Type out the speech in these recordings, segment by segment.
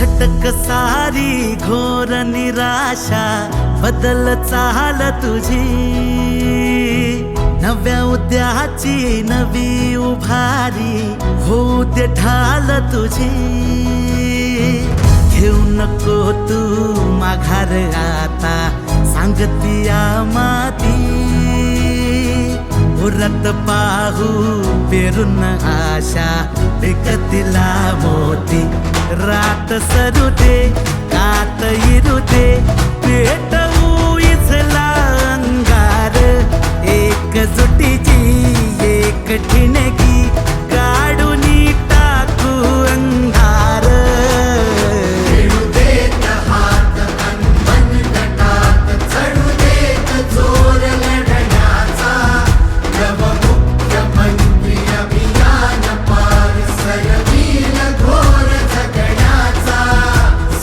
झटक सारी घोर निराशा बदल चाल तुझी, नव्या उद्याची नवी उभारी होऊ दे ढाल तुझी। घेऊ नको तू माघार आता सांगतिया माती, उरत पाहू पेरून आशा पिकतिला मोती। रात सरू दे कात इरू दे पेटवू इथला अंगार, एकजुटीची एक ठिणगी काढून टाकू अंधार। खेळू देत हात अनमन गटात, चढू देत जोर लढण्याचा। नवमुख्यमंत्री अभियान पार सरवील घोर जगण्याचा।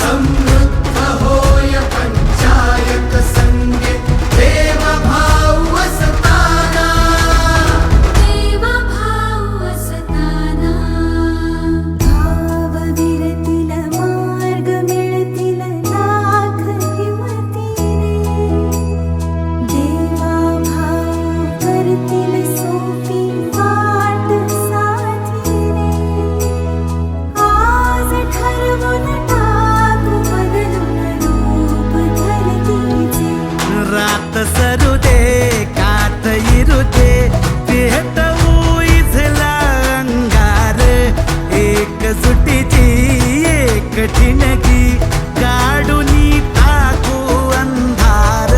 समृद्ध होय पंचायत संगीत देवभाव असताना, देवभाव असताना। भावविरतील मार्ग मिळतील लाख हिमतीने, देवाभाव करतील सोपी वाट साथीने। आज ठरवून टाकू बदलून रूप धरतीचे, रात सरू दे कात इरू दे पेटवू इथला अंगार, एकजुटीची एक ठिणगी काढून टाकू अंधार।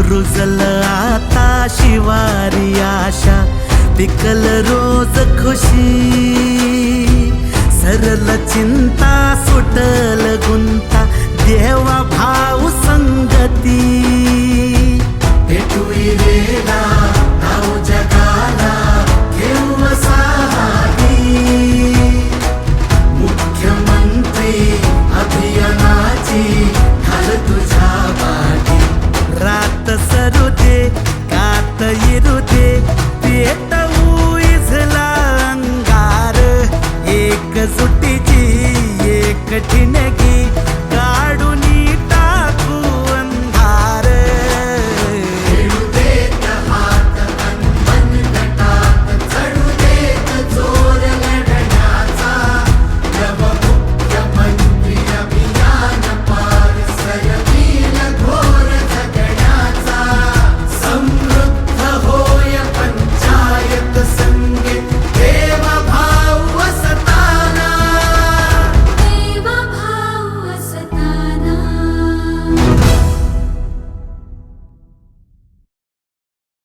रुजल आता शिवारी आशा, पिकल रोज खुशी। सरल चिंता सुटल गुंता देवा भाऊ